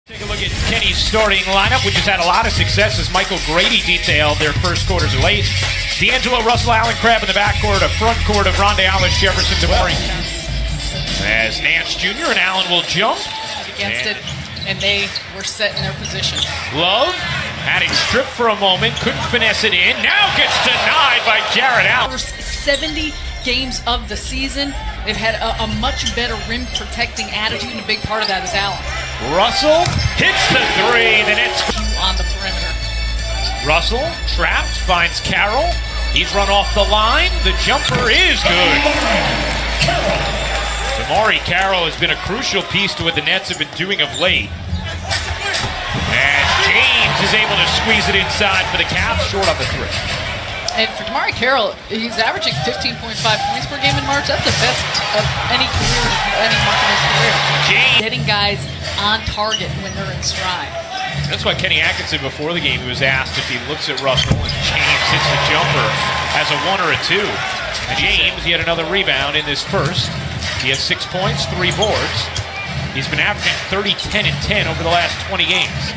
Take a look at Kenny's starting lineup, which has had a lot of success, as Michael Grady detailed. Their first quarters are late. D'Angelo, Russell, Allen Crabbe in the backcourt, a front court of Rondae Alice, Jefferson, DeMaury. As Nance Jr. and Allen will jump. Against it, and they were set in their position. Love had it stripped for a moment, couldn't finesse it in. Now gets denied by Jared Allen. First 70 games of the season, they've had a much better rim protecting attitude, and a big part of that is Allen. Russell hits the three. The Nets on the perimeter. Russell trapped, finds Carroll. He's run off the line. The jumper is good. DeMaury Carroll has been a crucial piece to what the Nets have been doing of late. And James is able to squeeze it inside for the Cavs, short on the three. And for DeMaury Carroll, he's averaging 15.5 points per game in March. That's the best of any career, any month in his career. James getting guys on target when they're in stride. That's why Kenny Atkinson, before the game, he was asked if he looks at Russell and James hits the jumper as a 1 or a 2. And James, he had another rebound in this first. He has 6 points, 3 boards. He's been averaging 30, 10, and 10 over the last 20 games.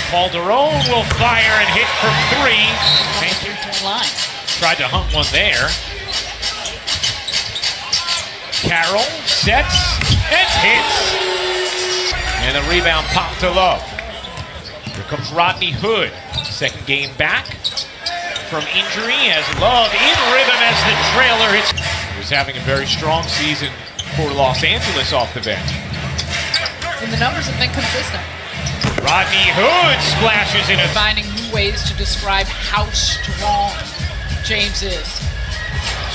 Calderon will fire and hit from 3. Line. Tried to hunt one there. Carroll sets and hits. And the rebound popped to Love. Here comes Rodney Hood. Second game back from injury as Love in rhythm as the trailer hits. He was having a very strong season for Los Angeles off the bench. And the numbers have been consistent. Rodney Hood splashes in a... Finding new ways to describe how strong James is.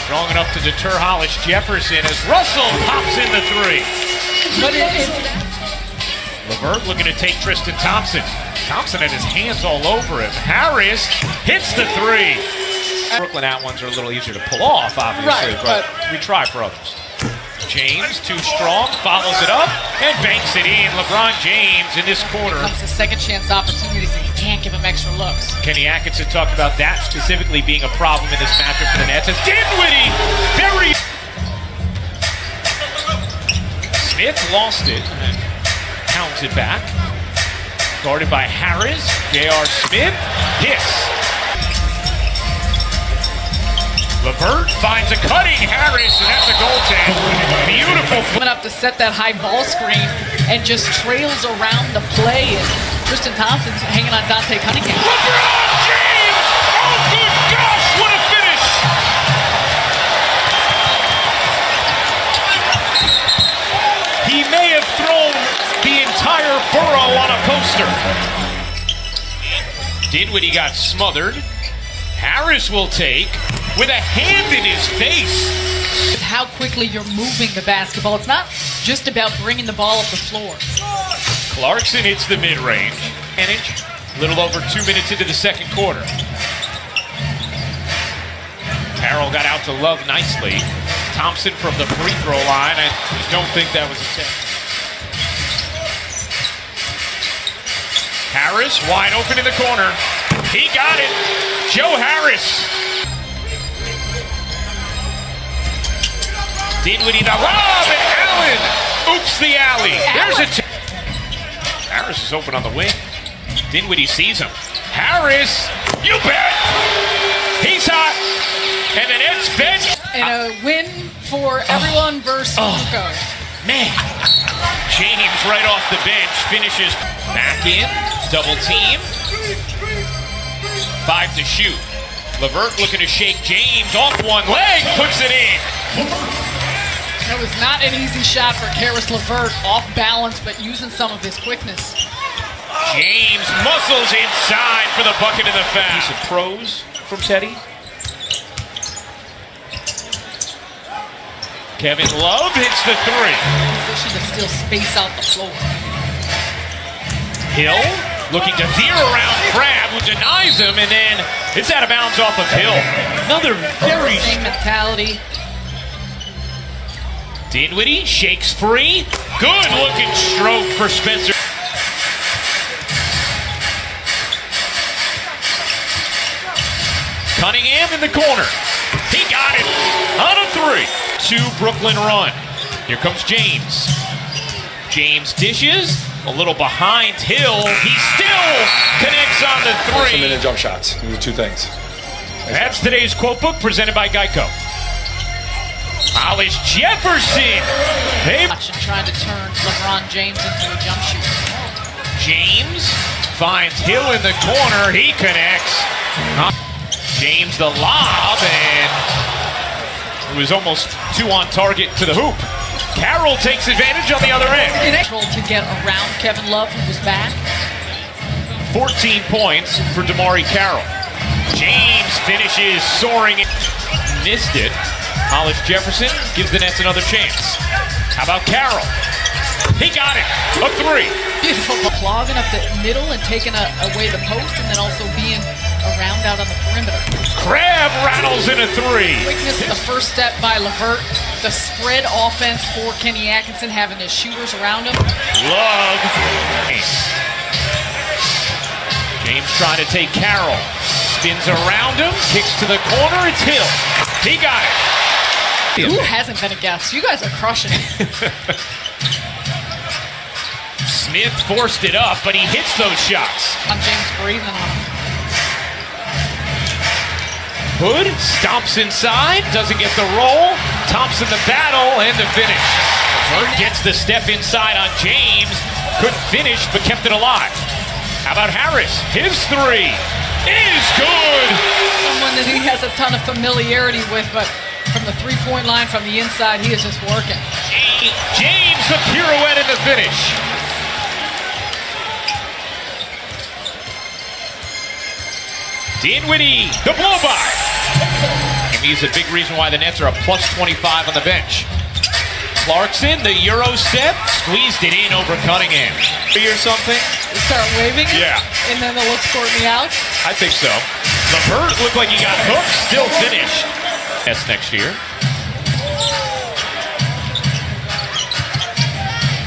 Strong enough to deter Hollis Jefferson as Russell pops in the 3. But LeVert looking to take Tristan Thompson. Thompson had his hands all over him. Harris hits the 3. Brooklyn out ones are a little easier to pull off, obviously, right, but we try for others. James, too strong, follows it up, and banks it in. LeBron James in this corner. Comes to second chance opportunities, and you can't give him extra looks. Kenny Atkinson talked about that specifically being a problem in this matchup for the Nets. As Dinwiddie buries. Smith lost it and pounds it back. Guarded by Harris. J.R. Smith hits. LeVert finds a cutting Harris, and that's a goaltend. Beautiful. Coming up to set that high ball screen and just trails around the play. And Tristan Thompson's hanging on Dante Cunningham. LeBron James! Oh, good gosh, what a finish! He may have thrown the entire borough on a poster. Dinwiddie got smothered. Harris will take with a hand in his face. How quickly you're moving the basketball. It's not just about bringing the ball up the floor. Clarkson hits the mid-range. Enich, a little over 2 minutes into the second quarter. Carroll got out to Love nicely. Thompson from the free throw line. I don't think that was intended. Harris wide open in the corner. He got it. Joe Harris. Dinwiddie the lob, and Allen oops the alley. There's a Harris is open on the wing. Dinwiddie sees him. Harris, you bet. He's hot. And the Nets bench. And a win for everyone versus Luka. Man. James right off the bench finishes back in. Double team. 5 to shoot. LeVert looking to shake James off one leg. Puts it in. It was not an easy shot for Caris LeVert, off balance, but using some of his quickness. James muscles inside for the bucket of the foul. Piece of pros from Teddy. Kevin Love hits the 3. Position to still space out the floor. Hill looking to veer around Crabbe, who denies him, and then it's out of bounds off of Hill. Another very... Same mentality. Dinwiddie shakes free. Good looking stroke for Spencer. Cunningham in the corner. He got it on a 3. 2 Brooklyn run. Here comes James. James dishes. A little behind Hill. He still connects on the three. And jump shots. Those are two things. That's today's quote book presented by Geico. Hollis Jefferson. Trying to turn LeBron James into a jump shooter. James finds Hill in the corner. He connects. James the lob, and it was almost two on target to the hoop. Carroll takes advantage on the other end. To get around Kevin Love, who was back. 14 points for DeMarre Carroll. James finishes soaring. Missed it. Hollis Jefferson gives the Nets another chance. How about Carroll? He got it. A three. Beautiful. Clogging up the middle and taking away the post, and then also being around out on the perimeter. Crab rattles in a three. Quickness in the first step by LeVert. The spread offense for Kenny Atkinson, having his shooters around him. Love. James trying to take Carroll. Spins around him. Kicks to the corner. It's Hill. He got it. Who hasn't been a guest? You guys are crushing it. Smith forced it up, but he hits those shots. James breathing on him. Hood stomps inside, doesn't get the roll. Thompson the battle, and the finish. Bird gets the step inside on James. Couldn't finish, but kept it alive. How about Harris? His three is good. Someone that he has a ton of familiarity with, but from the three-point line from the inside, he is just working. James the pirouette in the finish. Dinwiddie, the blow-by. And he's a big reason why the Nets are a plus 25 on the bench. Clarkson, the Euro step, squeezed it in over Cunningham. Or something? They start waving it? Yeah. And then they'll look for me out? I think so. LeVert looked like he got hooked, still finished. That's next year.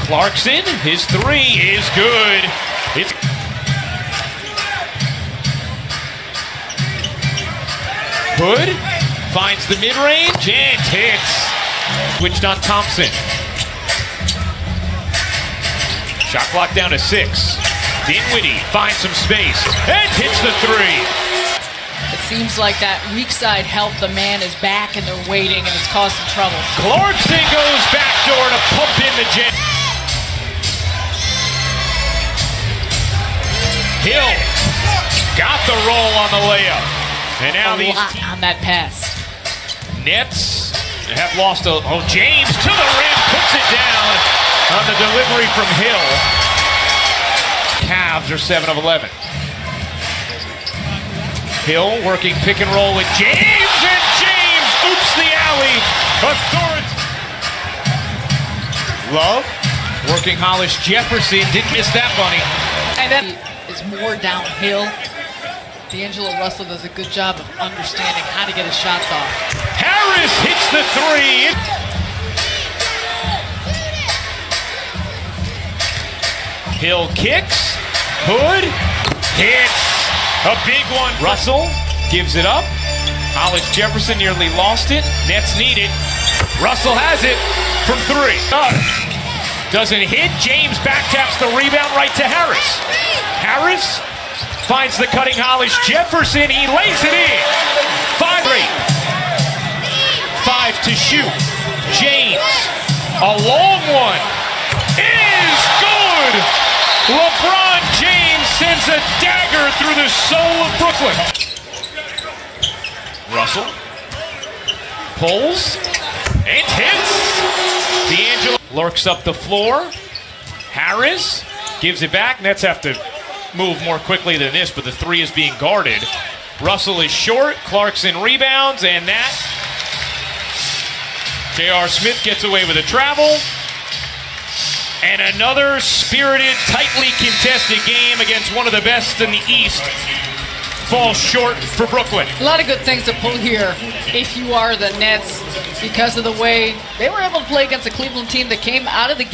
Clarkson, his three is good. It's Hood finds the mid-range and hits. Switched on Thompson. Shot clock down to 6. Dinwiddie finds some space and hits the three. It seems like that weak side help. The man is back and they're waiting, and it's causing trouble. Clarkson goes backdoor to pump in the jet. Hill got the roll on the layup. And now these on that pass. Nets have lost James to the rim, puts it down on the delivery from Hill. Cavs are 7 of 11. Hill working pick and roll with James, and James oops the alley. Love working Hollis Jefferson, didn't miss that bunny. And then is more downhill. D'Angelo Russell does a good job of understanding how to get his shots off. Harris hits the three. Hill kicks. Hood hits. A big one. Russell gives it up. Hollis Jefferson nearly lost it. Nets need it. Russell has it from three. Doesn't hit. James back taps the rebound right to Harris. Harris finds the cutting Hollis Jefferson. He lays it in. 5-3. 5 to shoot. James, a long one, is good. LeBron James sends a dagger through the soul of Brooklyn. Russell pulls and hits. D'Angelo lurks up the floor. Harris gives it back. Nets have to move more quickly than this, but the three is being guarded. Russell is short. Clarkson rebounds, and that J.R. Smith gets away with a travel. And another spirited, tightly contested game against one of the best in the East falls short for Brooklyn. A lot of good things to pull here if you are the Nets, because of the way they were able to play against a Cleveland team that came out of the game.